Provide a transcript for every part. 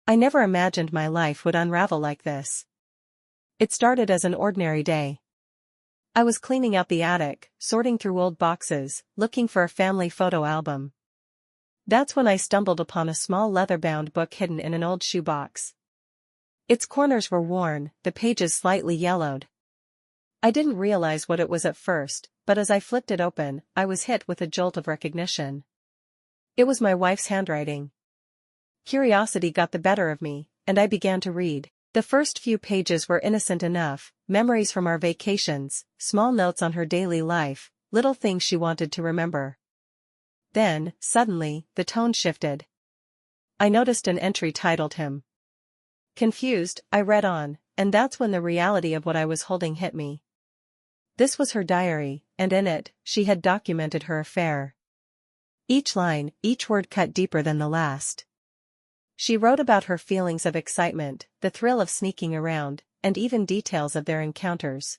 I never imagined my life would unravel like this. It started as an ordinary day. I was cleaning out the attic, sorting through old boxes, looking for a family photo album. That's when I stumbled upon a small leather-bound book hidden in an old shoebox. Its corners were worn, the pages slightly yellowed. I didn't realize what it was at first, but as I flipped it open, I was hit with a jolt of recognition. It was my wife's handwriting. Curiosity got the better of me, and I began to read. The first few pages were innocent enough, memories from our vacations, small notes on her daily life, little things she wanted to remember. Then, suddenly, the tone shifted. I noticed an entry titled him. Confused, I read on, and that's when the reality of what I was holding hit me. This was her diary, and in it, she had documented her affair. Each line, each word cut deeper than the last. She wrote about her feelings of excitement, the thrill of sneaking around, and even details of their encounters.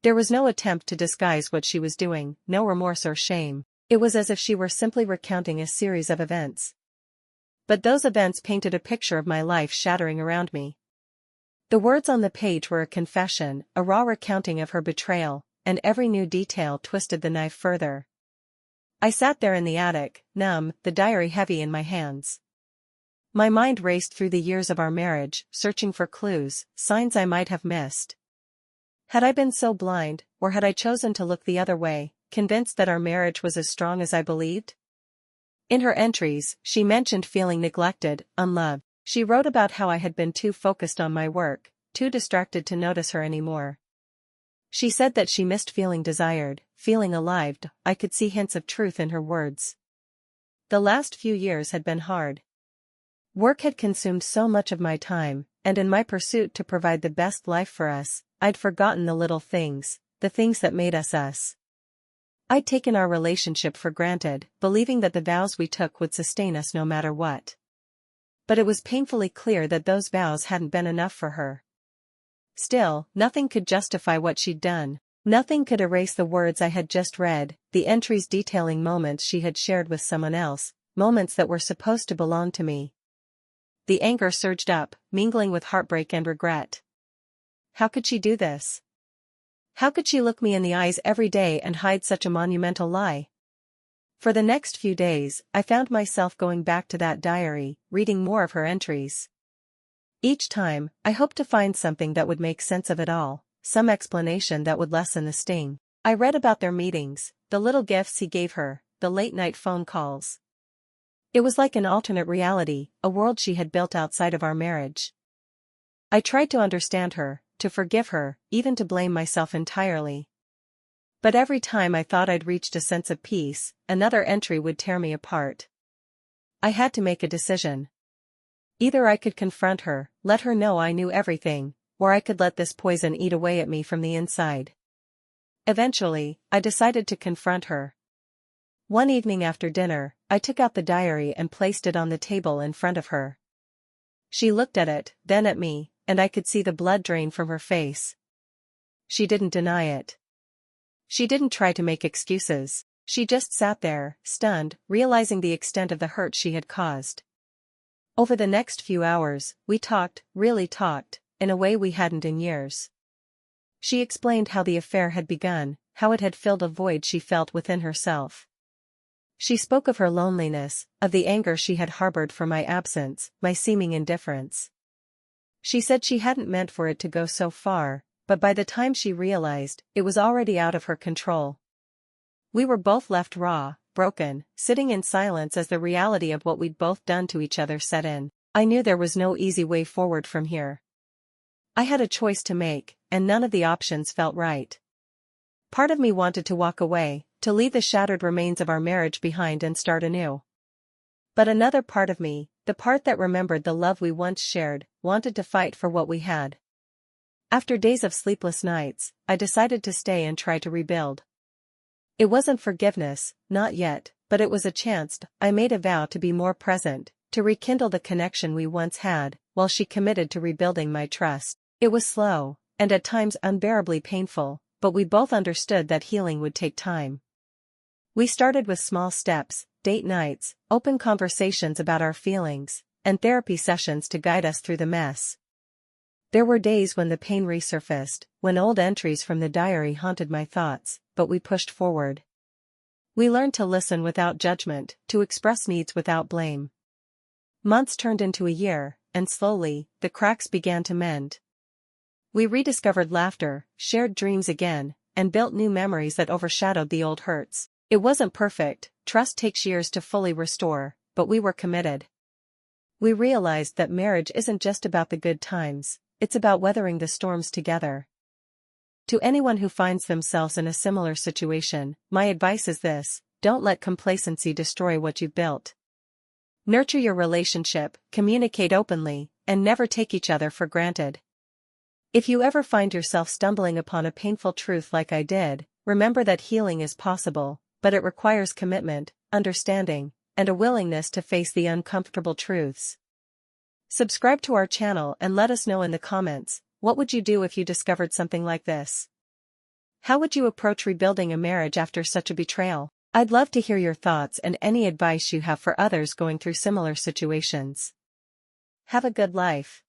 There was no attempt to disguise what she was doing, no remorse or shame. It was as if she were simply recounting a series of events. But those events painted a picture of my life shattering around me. The words on the page were a confession, a raw recounting of her betrayal, and every new detail twisted the knife further. I sat there in the attic, numb, the diary heavy in my hands. My mind raced through the years of our marriage, searching for clues, signs I might have missed. Had I been so blind, or had I chosen to look the other way, convinced that our marriage was as strong as I believed? In her entries, she mentioned feeling neglected, unloved. She wrote about how I had been too focused on my work, too distracted to notice her anymore. She said that she missed feeling desired, feeling alive. I could see hints of truth in her words. The last few years had been hard. Work had consumed so much of my time, and in my pursuit to provide the best life for us, I'd forgotten the little things, the things that made us us. I'd taken our relationship for granted, believing that the vows we took would sustain us no matter what. But it was painfully clear that those vows hadn't been enough for her. Still, nothing could justify what she'd done. Nothing could erase the words I had just read, the entries detailing moments she had shared with someone else, moments that were supposed to belong to me. The anger surged up, mingling with heartbreak and regret. How could she do this? How could she look me in the eyes every day and hide such a monumental lie? For the next few days, I found myself going back to that diary, reading more of her entries. Each time, I hoped to find something that would make sense of it all, some explanation that would lessen the sting. I read about their meetings, the little gifts he gave her, the late-night phone calls. It was like an alternate reality, a world she had built outside of our marriage. I tried to understand her, to forgive her, even to blame myself entirely. But every time I thought I'd reached a sense of peace, another entry would tear me apart. I had to make a decision. Either I could confront her, let her know I knew everything, or I could let this poison eat away at me from the inside. Eventually, I decided to confront her. One evening after dinner, I took out the diary and placed it on the table in front of her. She looked at it, then at me, and I could see the blood drain from her face. She didn't deny it. She didn't try to make excuses. She just sat there, stunned, realizing the extent of the hurt she had caused. Over the next few hours, we talked, really talked, in a way we hadn't in years. She explained how the affair had begun, how it had filled a void she felt within herself. She spoke of her loneliness, of the anger she had harbored for my absence, my seeming indifference. She said she hadn't meant for it to go so far, but by the time she realized, it was already out of her control. We were both left raw, broken, sitting in silence as the reality of what we'd both done to each other set in. I knew there was no easy way forward from here. I had a choice to make, and none of the options felt right. Part of me wanted to walk away, to leave the shattered remains of our marriage behind and start anew. But another part of me, the part that remembered the love we once shared, wanted to fight for what we had. After days of sleepless nights, I decided to stay and try to rebuild. It wasn't forgiveness, not yet, but it was a chance. I made a vow to be more present, to rekindle the connection we once had, while she committed to rebuilding my trust. It was slow, and at times unbearably painful, but we both understood that healing would take time. We started with small steps, date nights, open conversations about our feelings, and therapy sessions to guide us through the mess. There were days when the pain resurfaced, when old entries from the diary haunted my thoughts, but we pushed forward. We learned to listen without judgment, to express needs without blame. Months turned into a year, and slowly, the cracks began to mend. We rediscovered laughter, shared dreams again, and built new memories that overshadowed the old hurts. It wasn't perfect, trust takes years to fully restore, but we were committed. We realized that marriage isn't just about the good times, it's about weathering the storms together. To anyone who finds themselves in a similar situation, my advice is this: don't let complacency destroy what you've built. Nurture your relationship, communicate openly, and never take each other for granted. If you ever find yourself stumbling upon a painful truth like I did, remember that healing is possible, but it requires commitment, understanding, and a willingness to face the uncomfortable truths. Subscribe to our channel and let us know in the comments, what would you do if you discovered something like this? How would you approach rebuilding a marriage after such a betrayal? I'd love to hear your thoughts and any advice you have for others going through similar situations. Have a good life.